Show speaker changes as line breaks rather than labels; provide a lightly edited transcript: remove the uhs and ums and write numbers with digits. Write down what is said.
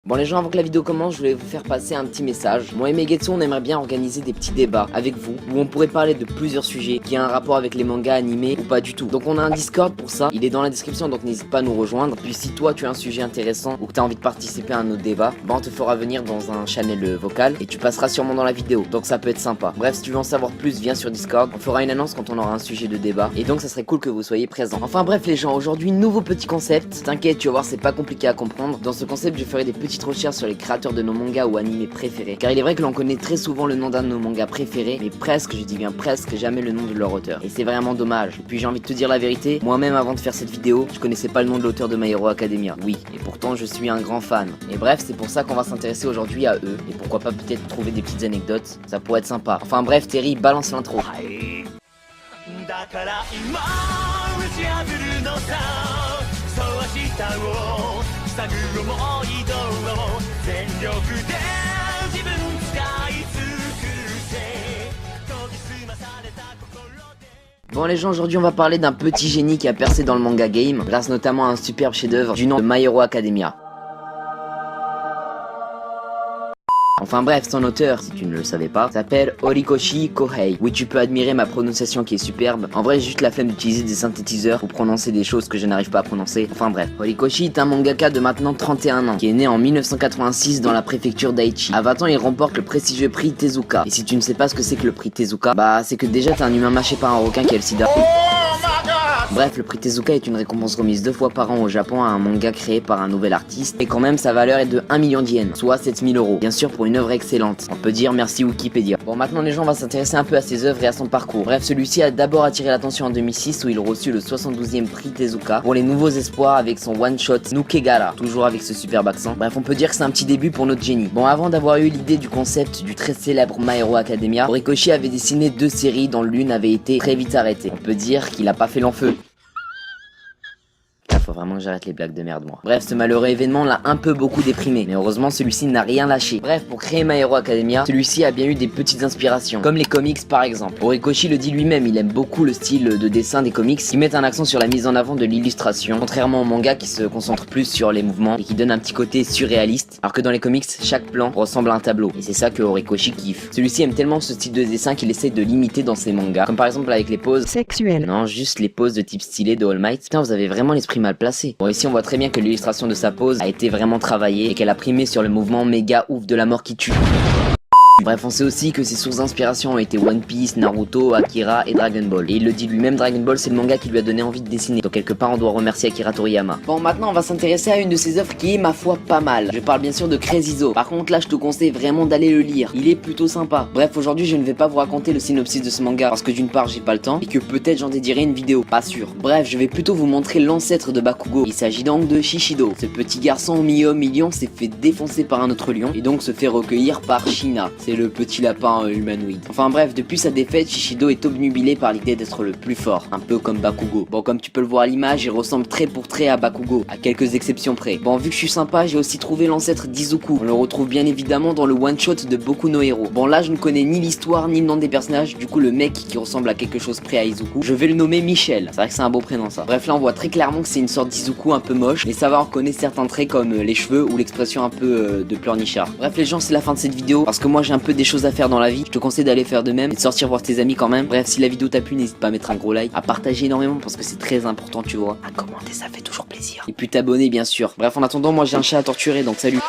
Bon les gens, avant que la vidéo commence, je voulais vous faire passer un petit message. Moi et Megetsu, on aimerait bien organiser des petits débats avec vous, où on pourrait parler de plusieurs sujets qui ont un rapport avec les mangas animés ou pas du tout. Donc on a un Discord pour ça, il est dans la description, donc n'hésite pas à nous rejoindre. Puis si toi tu as un sujet intéressant ou que tu as envie de participer à un autre débat, bah on te fera venir dans un channel vocal et tu passeras sûrement dans la vidéo, donc ça peut être sympa. Bref, si tu veux en savoir plus, viens sur Discord, on fera une annonce quand on aura un sujet de débat, et donc ça serait cool que vous soyez présents. Enfin bref les gens, aujourd'hui nouveau petit concept, t'inquiète, tu vas voir, c'est pas compliqué à comprendre. Dans ce concept, je ferai des petites recherches sur les créateurs de nos mangas ou animés préférés, car il est vrai que l'on connaît très souvent le nom d'un de nos mangas préférés, mais presque, je dis bien presque, jamais le nom de leur auteur, et c'est vraiment dommage. Et puis j'ai envie de te dire la vérité, moi-même avant de faire cette vidéo, je connaissais pas le nom de l'auteur de My Hero Academia, oui, et pourtant je suis un grand fan. Et bref, c'est pour ça qu'on va s'intéresser aujourd'hui à eux, et pourquoi pas peut-être trouver des petites anecdotes, ça pourrait être sympa. Enfin bref, Terry, balance l'intro. Bon les gens, aujourd'hui on va parler d'un petit génie qui a percé dans le manga game, grâce notamment à un superbe chef-d'œuvre du nom de My Hero Academia. Enfin bref, son auteur, si tu ne le savais pas, s'appelle Horikoshi Kohei. Oui, tu peux admirer ma prononciation qui est superbe. En vrai, j'ai juste la flemme d'utiliser des synthétiseurs pour prononcer des choses que je n'arrive pas à prononcer. Enfin bref, Horikoshi est un mangaka de maintenant 31 ans, qui est né en 1986 dans la préfecture d'Aichi. À 20 ans, il remporte le prestigieux prix Tezuka. Et si tu ne sais pas ce que c'est que le prix Tezuka, bah c'est que déjà t'es un humain mâché par un requin qui a le sida. Bref, le prix Tezuka est une récompense remise 2 fois par an au Japon à un manga créé par un nouvel artiste, et quand même sa valeur est de 1 million d'yens, soit 7000 €. Bien sûr pour une œuvre excellente, on peut dire merci Wikipédia. Bon maintenant les gens, on va s'intéresser un peu à ses œuvres et à son parcours. Bref, celui-ci a d'abord attiré l'attention en 2006 où il reçut le 72e prix Tezuka pour les nouveaux espoirs avec son one-shot Nukegara, toujours avec ce superbe accent. Bref, on peut dire que c'est un petit début pour notre génie. Bon, avant d'avoir eu l'idée du concept du très célèbre My Hero Academia, Horikoshi avait dessiné 2 séries dont l'une avait été très vite arrêtée. On peut dire qu'il a pas fait long feu. Faut vraiment que j'arrête les blagues de merde moi. Bref, ce malheureux événement l'a un peu beaucoup déprimé, mais heureusement celui-ci n'a rien lâché. Bref, pour créer My Hero Academia, celui-ci a bien eu des petites inspirations, comme les comics par exemple. Horikoshi le dit lui-même, il aime beaucoup le style de dessin des comics qui mettent un accent sur la mise en avant de l'illustration, contrairement au manga qui se concentre plus sur les mouvements et qui donne un petit côté surréaliste, alors que dans les comics, chaque plan ressemble à un tableau, et c'est ça que Horikoshi kiffe. Celui-ci aime tellement ce style de dessin qu'il essaie de l'imiter dans ses mangas, comme par exemple avec les poses
sexuelles.
Non, juste les poses de type stylé de All Might. Putain, vous avez vraiment l'esprit mal placé. Bon, ici on voit très bien que l'illustration de sa pose a été vraiment travaillée et qu'elle a primé sur le mouvement méga ouf de la mort qui tue. Bref, on sait aussi que ses sources d'inspiration ont été One Piece, Naruto, Akira et Dragon Ball. Et il le dit lui-même, Dragon Ball c'est le manga qui lui a donné envie de dessiner. Donc quelque part on doit remercier Akira Toriyama. Bon, maintenant on va s'intéresser à une de ses œuvres qui est ma foi pas mal. Je parle bien sûr de Crazy Zo. Par contre là je te conseille vraiment d'aller le lire, il est plutôt sympa. Bref, aujourd'hui je ne vais pas vous raconter le synopsis de ce manga parce que d'une part j'ai pas le temps et que peut-être j'en dédierai une vidéo, pas sûr. Bref, je vais plutôt vous montrer l'ancêtre de Bakugo. Il s'agit donc de Shishido. Ce petit garçon au milieu s'est fait défoncer par un autre lion et donc se fait recueillir par Shina. C'est le petit lapin humanoïde. Enfin bref, depuis sa défaite, Shishido est obnubilé par l'idée d'être le plus fort, un peu comme Bakugo. Bon, comme tu peux le voir à l'image, il ressemble trait pour trait à Bakugo, à quelques exceptions près. Bon, vu que je suis sympa, j'ai aussi trouvé l'ancêtre d'Izuku. On le retrouve bien évidemment dans le one-shot de Boku no Hero. Bon, là je ne connais ni l'histoire ni le nom des personnages, du coup le mec qui ressemble à quelque chose près à Izuku, je vais le nommer Michel. C'est vrai que c'est un beau prénom ça. Bref, là on voit très clairement que c'est une sorte d'Izuku un peu moche, mais ça va, on reconnaît certains traits comme les cheveux ou l'expression un peu de pleurnichard. Bref les gens, c'est la fin de cette vidéo, parce que moi j'ai un peu des choses à faire dans la vie. Je te conseille d'aller faire de même et de sortir voir tes amis quand même. Bref, si la vidéo t'a plu, n'hésite pas à mettre un gros like, à partager énormément parce que c'est très important, tu vois, à commenter, ça fait toujours plaisir, et puis t'abonner bien sûr. Bref, en attendant, moi j'ai un chat à torturer, donc salut.